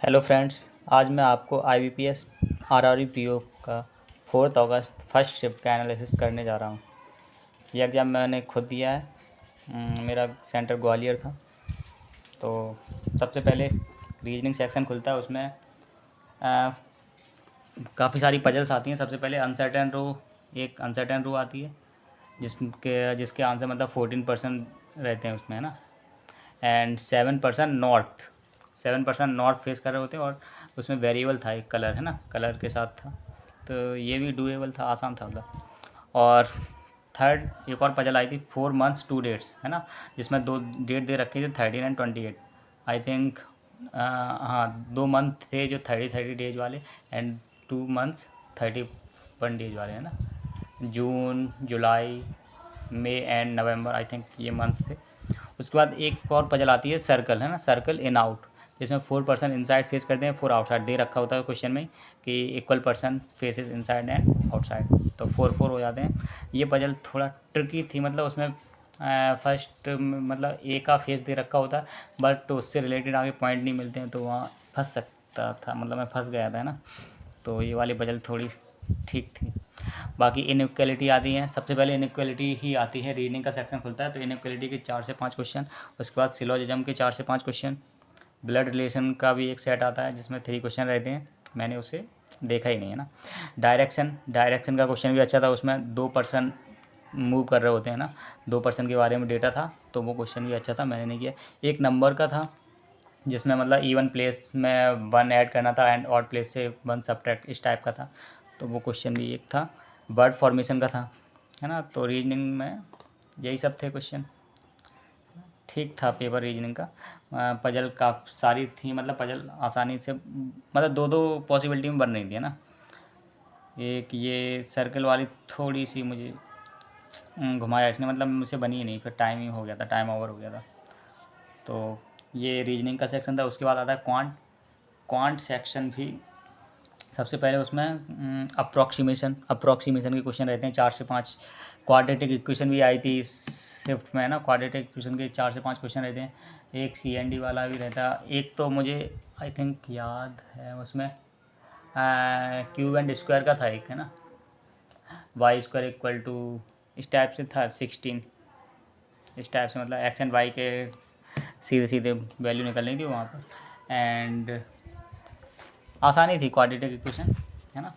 Hello friends, आज मैं आपको IBPS RRB PO का 4 अगस्त फर्स्ट शिफ्ट का एनालिसिस करने जा रहा हूँ। यह एग्ज़ाम मैंने खुद दिया है। मेरा सेंटर ग्वालियर था। तो सबसे पहले रीजनिंग सेक्शन खुलता है, उसमें काफ़ी सारी पजल्स आती हैं। सबसे पहले एक अनसर्टेन रो आती है जिसके आंसर मतलब 14% रहते हैं उसमें, है ना। एंड 7% नॉर्थ फेस कर रहे होते हैं, और उसमें वेरिएबल था, एक कलर, है ना, कलर के साथ था। तो ये भी डूएबल था, आसान था मतलब। और थर्ड एक और पजल आई थी, 4 मंथ्स 2 डेट्स, है ना, जिसमें 2 डेट दे रखे थे, 13 एंड 28, आई थिंक। हाँ, 2 मंथ थे जो 30 डेज वाले, एंड 2 मंथ्स 31 डेज वाले, है ना। जून, जुलाई, मई एंड नवंबर, आई थिंक ये मंथ थे। उसके बाद एक और पजल आती है, सर्कल, है ना, सर्कल इन आउट, जिसमें 4% इनसाइड फेस करते हैं, 4 आउटसाइड दे रखा होता है क्वेश्चन में कि equal person faces inside and outside, तो 4 हो जाते हैं। ये पजल थोड़ा ट्रिकी थी, मतलब उसमें फर्स्ट मतलब ए का फेस दे रखा होता है, बट उससे रिलेटेड आगे पॉइंट नहीं मिलते हैं, तो वहाँ फंस सकता था, मतलब मैं फंस गया था, है ना। तो ये वाली पजल थोड़ी ठीक थी। बाकी इनइक्वालिटी आती हैं। सबसे पहले इनइक्वालिटी ही आती है, रीजनिंग का सेक्शन खुलता है तो इनइक्वालिटी के 4 से 5 क्वेश्चन, उसके बाद सिलोजिज्म के 4 से 5 क्वेश्चन, ब्लड रिलेशन का भी एक सेट आता है जिसमें 3 क्वेश्चन रहते हैं, मैंने उसे देखा ही नहीं, है ना। डायरेक्शन का क्वेश्चन भी अच्छा था, उसमें 2 पर्सन मूव कर रहे होते हैं ना, 2 पर्सन के बारे में डेटा था, तो वो क्वेश्चन भी अच्छा था, मैंने नहीं किया। एक नंबर का था जिसमें मतलब इवन प्लेस में 1 ऐड करना था एंड ऑड प्लेस से 1 सब्ट्रैक्ट, इस टाइप का था, तो वो क्वेश्चन भी एक था। बर्ड फॉर्मेशन का था, है ना। तो रीजनिंग में यही सब थे क्वेश्चन। ठीक था पेपर रीजनिंग का। पजल का सारी थी, मतलब पजल आसानी से, मतलब दो दो पॉसिबिलिटी में बन रही थी, है ना। एक ये सर्कल वाली थोड़ी सी मुझे घुमाया इसने, मतलब मुझसे बनी ही नहीं, फिर टाइम ही हो गया था, टाइम ओवर हो गया था। तो ये रीजनिंग का सेक्शन था। उसके बाद आता है क्वांट सेक्शन भी। सबसे पहले उसमें अप्रॉक्सीमेशन के क्वेश्चन रहते हैं, 4 से 5। क्वाड्रेटिक इक्वेशन भी आई थी शिफ्ट में, है ना। क्वाड्रेटिक इक्वेशन के 4 से 5 क्वेश्चन रहते हैं। एक CND वाला भी रहता है। एक तो मुझे आई थिंक याद है, उसमें क्यूब एंड स्क्वायर का था एक, है ना, वाई स्क्वायर इक्वल टू, इस टाइप से था 16, इस टाइप से, मतलब एक्स एंड वाई के सीधे सीधे वैल्यू निकलनी थी वहाँ पर। एंड आसानी थी क्वाड्रेटिक इक्वेशन, है ना।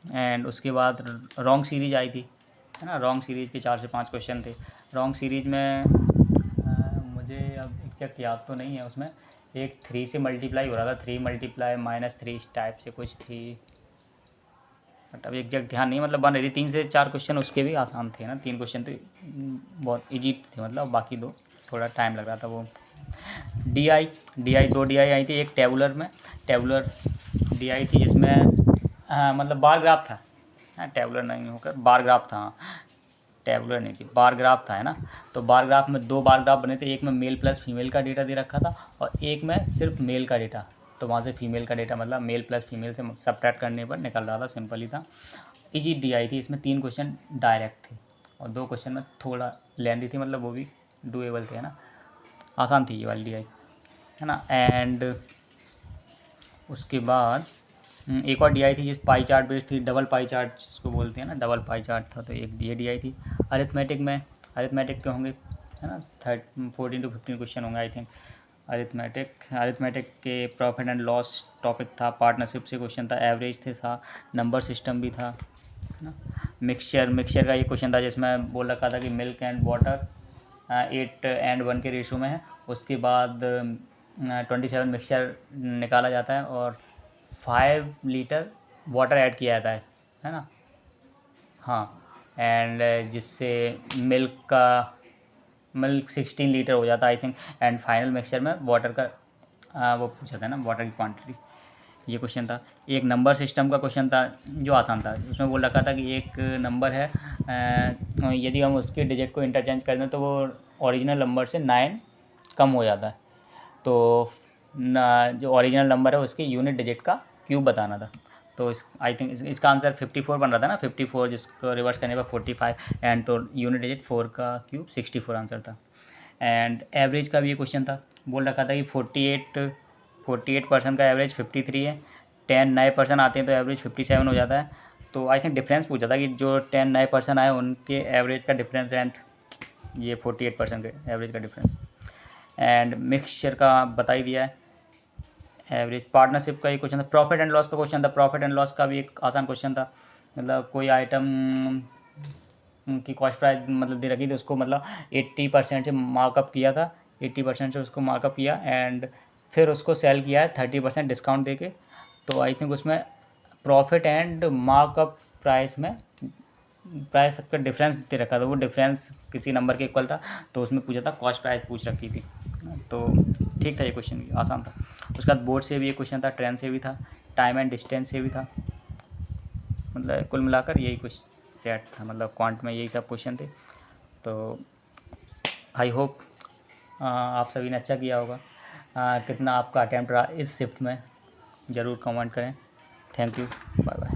एंड उसके बाद रॉन्ग सीरीज आई थी, है ना। रॉन्ग सीरीज के 4 से 5 क्वेश्चन थे। रॉन्ग सीरीज में मुझे अब एग्जैक्ट याद तो नहीं है, उसमें एक 3 से मल्टीप्लाई हो रहा था, 3 मल्टीप्लाई -3, इस टाइप से कुछ थी, बट अभी एग्जैक्ट ध्यान नहीं, मतलब बन रही थी। 3 से 4 क्वेश्चन उसके भी आसान थे ना, 3 क्वेश्चन तो बहुत ईजी थे, मतलब बाकी 2 थोड़ा टाइम लग रहा था। वो दो डी आई आई थी, एक टेबुलर डी आई थी, जिसमें मतलब बार ग्राफ था। हाँ, टेबुलर नहीं होकर बार ग्राफ था, हाँ, टेबुलर नहीं थी, बार ग्राफ था, है ना। तो बार ग्राफ में 2 बार ग्राफ बने थे, एक में मेल प्लस फीमेल का डेटा दे रखा था, और एक में सिर्फ मेल का डेटा। तो वहाँ से फीमेल का डेटा, मतलब मेल प्लस फीमेल से सब्ट्रैक्ट करने पर निकल रहा था, सिंपल ही था। इजी डी आई थी, इसमें 3 क्वेश्चन डायरेक्ट थे, और 2 क्वेश्चन में थोड़ा लेंदी थी, मतलब वो भी डूएबल थे, है ना। आसान थी ये वाली डी आई, है ना। एंड उसके बाद एक और डी आई थी जिस पाई चार्ट बेस्ड थी, डबल पाई चार्ट जिसको बोलते हैं ना, डबल पाई चार्ट था, तो एक ये डी आई थी। अरिथमेटिक के होंगे, है ना, 14 to 15 क्वेश्चन होंगे आई थिंक। अरिथमेटिक के प्रॉफिट एंड लॉस टॉपिक था, पार्टनरशिप से क्वेश्चन था, एवरेज थे था, नंबर सिस्टम भी था, है ना। मिक्सचर का ये क्वेश्चन था जिसमें बोल रखा था कि मिल्क एंड वाटर 8:1 के रेशो में है। उसके बाद 27 मिक्सचर निकाला जाता है, और 5 लीटर वाटर ऐड किया जाता है ना। हाँ, एंड जिससे मिल्क 16 लीटर हो जाता है I think. And final mixture में वाटर का वो पूछा था ना, वाटर की क्वांटिटी। ये क्वेश्चन था। एक नंबर सिस्टम का क्वेश्चन था जो आसान था, उसमें बोल रखा था कि एक नंबर है, यदि हम उसके डिजिट को इंटरचेंज कर दें तो वो ओरिजिनल नंबर से 9 कम हो जाता है। तो जो ओरिजिनल नंबर है उसके यूनिट डिजिट का क्यूब बताना था। तो आई थिंक इसका आंसर 54 बन रहा था ना, 54 जिसको रिवर्स करने पर 45, एंड तो यूनिट डिजिट 4 का क्यूब 64 आंसर था। एंड एवरेज का भी ये क्वेश्चन था, बोल रखा था कि 48 48% का एवरेज 53 है, 10 नए पर्सन आते हैं तो एवरेज 57 हो जाता है। तो आई थिंक डिफरेंस पूछा था कि जो 10 नए पर्सन आए उनके एवरेज का डिफरेंस एंड ये 48% के एवरेज का डिफरेंस। एंड मिक्सचर का बता ही दिया है। एवरेज पार्टनरशिप का एक क्वेश्चन था, प्रॉफिट एंड लॉस का क्वेश्चन था। प्रॉफिट एंड लॉस का भी एक आसान क्वेश्चन था, मतलब कोई आइटम की कॉस्ट प्राइस मतलब दे रखी थी, उसको मतलब 80% से मार्कअप किया था, 80% से उसको मार्कअप किया एंड फिर उसको सेल किया है 30% डिस्काउंट दे के। तो आई थिंक उसमें प्रॉफिट एंड मार्कअप प्राइस में प्राइस का डिफरेंस दे रखा था, वो डिफरेंस किसी नंबर के इक्वल था, तो उसमें पूछा था कॉस्ट प्राइस पूछ रखी थी। तो ठीक था, ये क्वेश्चन आसान था। उसके बाद बोर्ड से भी एक क्वेश्चन था, ट्रेन से भी था, टाइम एंड डिस्टेंस से भी था। मतलब कुल मिलाकर यही कुछ सेट था, मतलब क्वांट में यही सब क्वेश्चन थे। तो आई होप आप सभी ने अच्छा किया होगा। कितना आपका अटैम्प्ट रहा इस शिफ्ट में ज़रूर कमेंट करें। Thank you, bye bye.